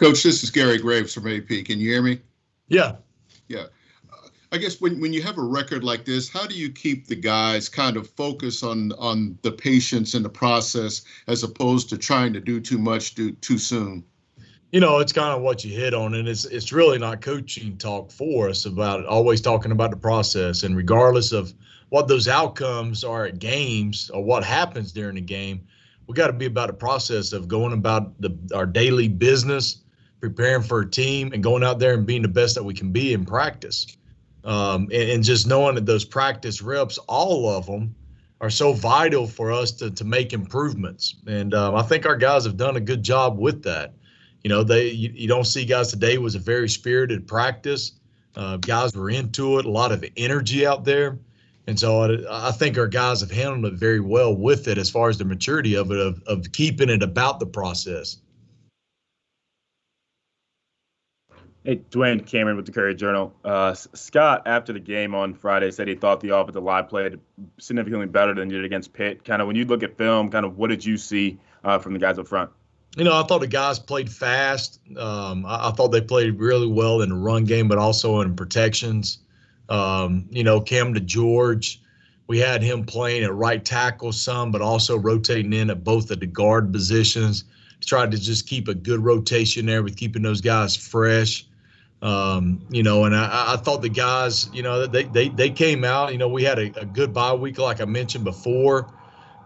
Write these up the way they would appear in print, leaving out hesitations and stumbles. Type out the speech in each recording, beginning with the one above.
Coach, this is Gary Graves from AP. Can you hear me? Yeah. Yeah. I guess when you have a record like this, how do you keep the guys kind of focused on the patience and the process as opposed to trying to do too much too soon? It's kind of what you hit on, and it's really not coaching talk for us about always talking about the process. And regardless of what those outcomes are at games or what happens during the game, we got to be about the process of going about our daily business, preparing for a team, and going out there and being the best that we can be in practice. And just knowing that those practice reps, all of them, are so vital for us to make improvements. And I think our guys have done a good job with that. You don't see guys today. It was a very spirited practice. Guys were into it, a lot of energy out there. And so I think our guys have handled it very well with it as far as the maturity of it, of keeping it about the process. Hey, Dwayne, Cameron with the Courier-Journal. Scott, after the game on Friday, said he thought the offensive line played significantly better than it did against Pitt. Kind of when you look at film, kind of what did you see from the guys up front? I thought the guys played fast. I thought they played really well in the run game, but also in protections. Cam DeGeorge, we had him playing at right tackle some, but also rotating in at both of the guard positions. Tried to just keep a good rotation there with keeping those guys fresh. And I thought the guys, they came out. We had a good bye week, like I mentioned before.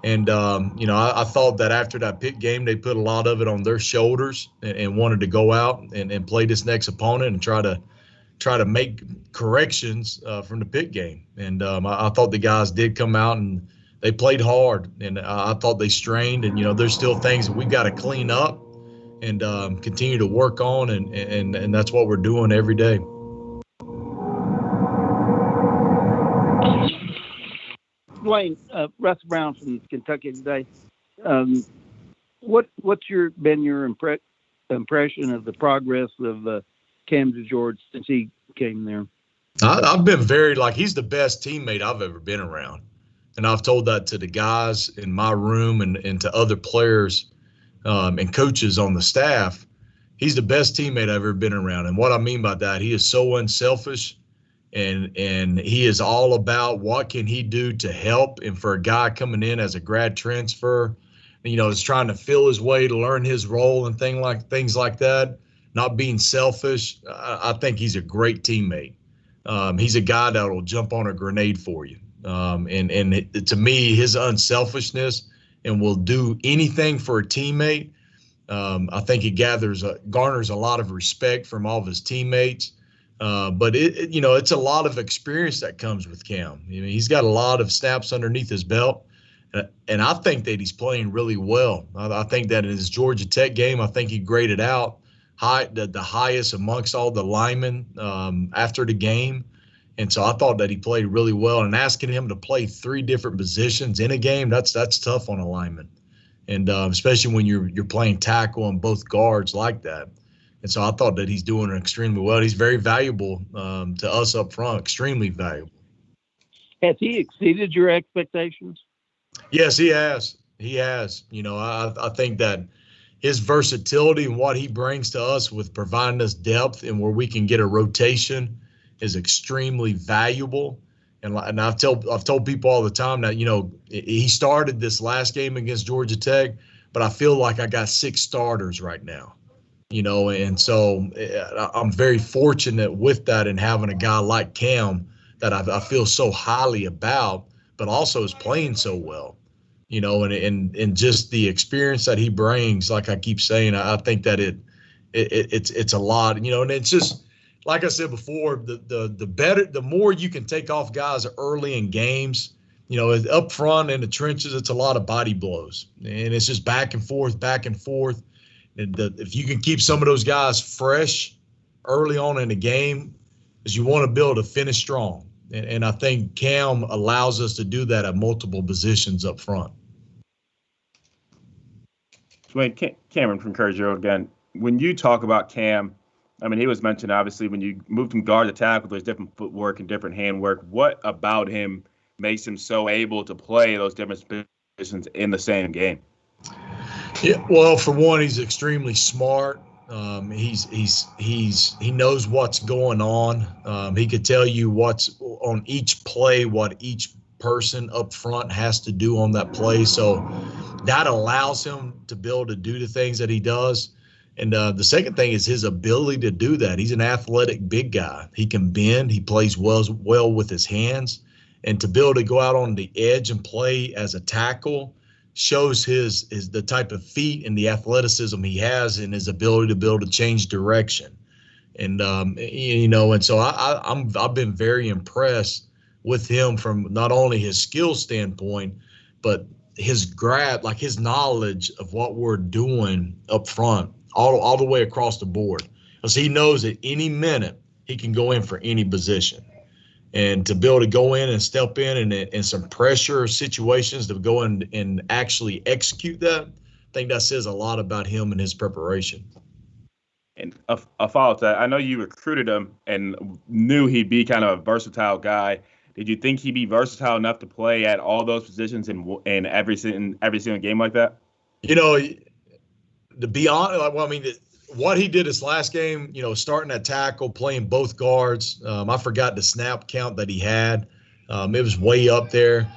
And, I thought that after that Pitt game, they put a lot of it on their shoulders and wanted to go out and play this next opponent and try to make corrections from the Pitt game. And I thought the guys did come out and they played hard. And I thought they strained. And, there's still things that we've got to clean up and continue to work on. And that's what we're doing every day. Dwayne, Russ Brown from Kentucky today. What's been your impression of the progress of Cam DeGeorge since he came there? I've been he's the best teammate I've ever been around. And I've told that to the guys in my room and to other players and coaches on the staff. He's the best teammate I've ever been around. And what I mean by that, he is so unselfish. And he is all about what can he do to help. And for a guy coming in as a grad transfer, is trying to feel his way to learn his role and things like that, not being selfish. I think he's a great teammate. He's a guy that will jump on a grenade for you. To me, his unselfishness and will do anything for a teammate. I think it garners a lot of respect from all of his teammates. But it's a lot of experience that comes with Cam. He's got a lot of snaps underneath his belt, and I think that he's playing really well. I think that in his Georgia Tech game, I think he graded out the highest amongst all the linemen after the game. And so I thought that he played really well. And asking him to play 3 different positions in a game, that's tough on a lineman, and especially when you're playing tackle and both guards like that. And so I thought that he's doing extremely well. He's very valuable to us up front, extremely valuable. Has he exceeded your expectations? Yes, he has. He has. I think that his versatility and what he brings to us with providing us depth and where we can get a rotation is extremely valuable. And I've told people all the time that, he started this last game against Georgia Tech, but I feel like I got 6 starters right now. And so I'm very fortunate with that and having a guy like Cam that I feel so highly about, but also is playing so well, and just the experience that he brings. Like I keep saying, I think that it's a lot, and it's just like I said before, the more you can take off guys early in games, up front in the trenches, it's a lot of body blows, and it's just back and forth. And if you can keep some of those guys fresh early on in the game, is you want to be able to finish strong. And I think Cam allows us to do that at multiple positions up front. Dwayne, Cameron from Courier again. When you talk about Cam, he was mentioned, obviously, when you moved from guard to tackle, there's different footwork and different handwork. What about him makes him so able to play those different positions in the same game? Yeah, well, for one, he's extremely smart. He knows what's going on. He could tell you what's on each play, what each person up front has to do on that play. So that allows him to be able to do the things that he does. And the second thing is his ability to do that. He's an athletic big guy. He can bend. He plays well with his hands. And to be able to go out on the edge and play as a tackle shows the type of feet and the athleticism he has and his ability to be able to change direction. And and so I've been very impressed with him from not only his skill standpoint, but his grab, like his knowledge of what we're doing up front, all the way across the board. Because he knows at any minute he can go in for any position. And to be able to go in and step in some pressure situations to go in and actually execute that, I think that says a lot about him and his preparation. And a follow-up to that, I know you recruited him and knew he'd be kind of a versatile guy. Did you think he'd be versatile enough to play at all those positions in every single game like that? To be honest, what he did his last game, starting at tackle, playing both guards. I forgot the snap count that he had. It was way up there.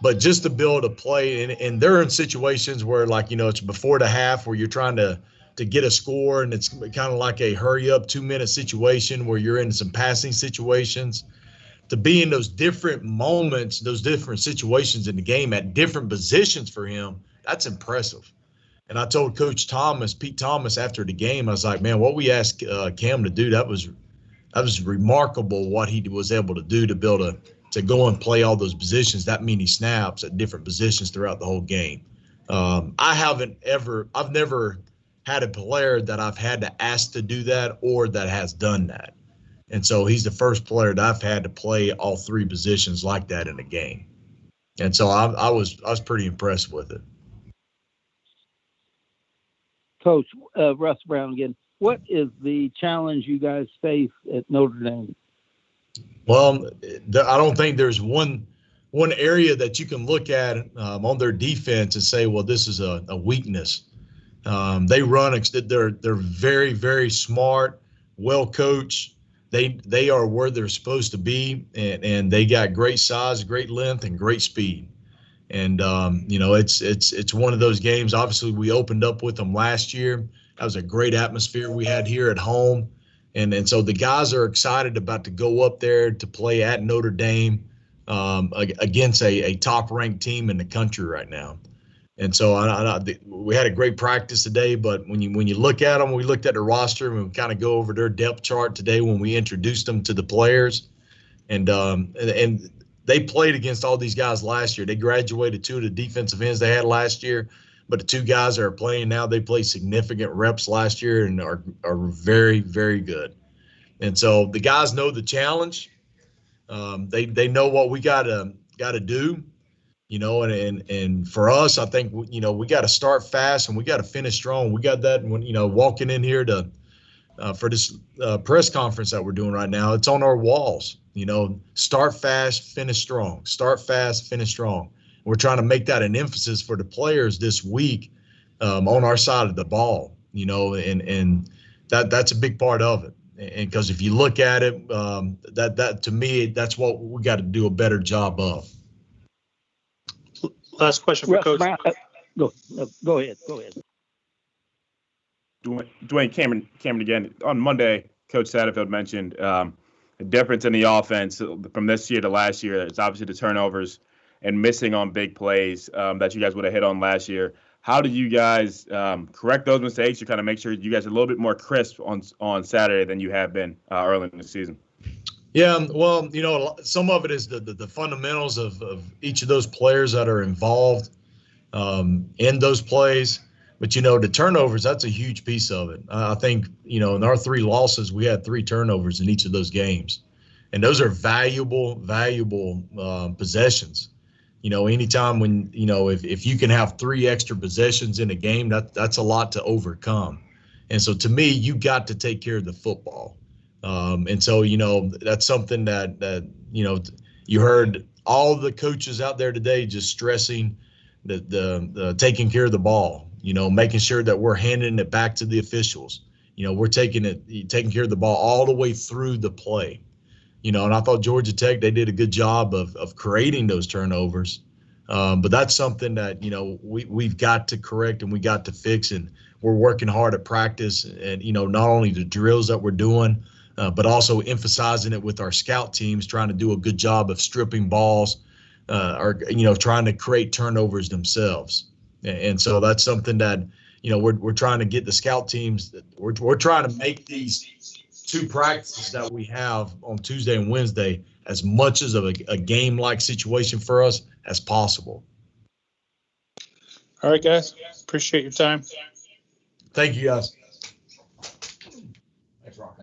But just to be able to play, and they're in situations where, it's before the half where you're trying to get a score, and it's kind of like a hurry-up 2-minute situation where you're in some passing situations. To be in those different moments, those different situations in the game at different positions for him, that's impressive. And I told Coach Pete Thomas, after the game, I was like, man, what we asked Cam to do, that was remarkable what he was able to do to be able to go and play all those positions, that many snaps at different positions throughout the whole game. I've never had a player that I've had to ask to do that or that has done that. And so he's the first player that I've had to play all three positions like that in a game. And so I was pretty impressed with it. Coach, Russ Brown again. What is the challenge you guys face at Notre Dame? Well, I don't think there's one area that you can look at on their defense and say, well, this is a weakness. They run. They're very, very smart, well coached. They are where they're supposed to be, and they got great size, great length, and great speed. And it's one of those games. Obviously, we opened up with them last year. That was a great atmosphere we had here at home, and so the guys are excited about to go up there to play at Notre Dame against a top-ranked team in the country right now. And so we had a great practice today, but when you look at them, we looked at the roster and we kind of go over their depth chart today when we introduced them to the players, and they played against all these guys last year. They graduated 2 of the defensive ends they had last year, but the 2 guys that are playing now, they played significant reps last year and are very, very good. And so the guys know the challenge. They know what we got to do. And for us, I think, we got to start fast and we got to finish strong. We got that when, walking in here for this press conference that we're doing right now, it's on our walls, start fast, finish strong, start fast, finish strong. We're trying to make that an emphasis for the players this week on our side of the ball, and that's a big part of it. And because if you look at it, that to me, that's what we got to do a better job of. Last question for Coach. Go ahead. Dwayne, Cameron again. On Monday, Coach Satterfield mentioned the difference in the offense from this year to last year. It's obviously the turnovers and missing on big plays that you guys would have hit on last year. How do you guys correct those mistakes to kind of make sure you guys are a little bit more crisp on Saturday than you have been early in the season? Yeah, well, some of it is the fundamentals of each of those players that are involved in those plays. But, the turnovers, that's a huge piece of it. I think, in our 3 losses, we had 3 turnovers in each of those games. And those are valuable possessions. Anytime when, if you can have 3 extra possessions in a game, that's a lot to overcome. And so to me, you got to take care of the football. And so, that's something that you heard all the coaches out there today just stressing the taking care of the ball, making sure that we're handing it back to the officials. we're taking care of the ball all the way through the play. And I thought Georgia Tech, they did a good job of creating those turnovers. But that's something that, we've got to correct and we got to fix. And we're working hard at practice and, not only the drills that we're doing, but also emphasizing it with our scout teams, trying to do a good job of stripping balls or, trying to create turnovers themselves. And so that's something that, we're trying to get the scout teams. We're trying to make these 2 practices that we have on Tuesday and Wednesday as much as a game-like situation for us as possible. All right, guys. Appreciate your time. Thank you, guys.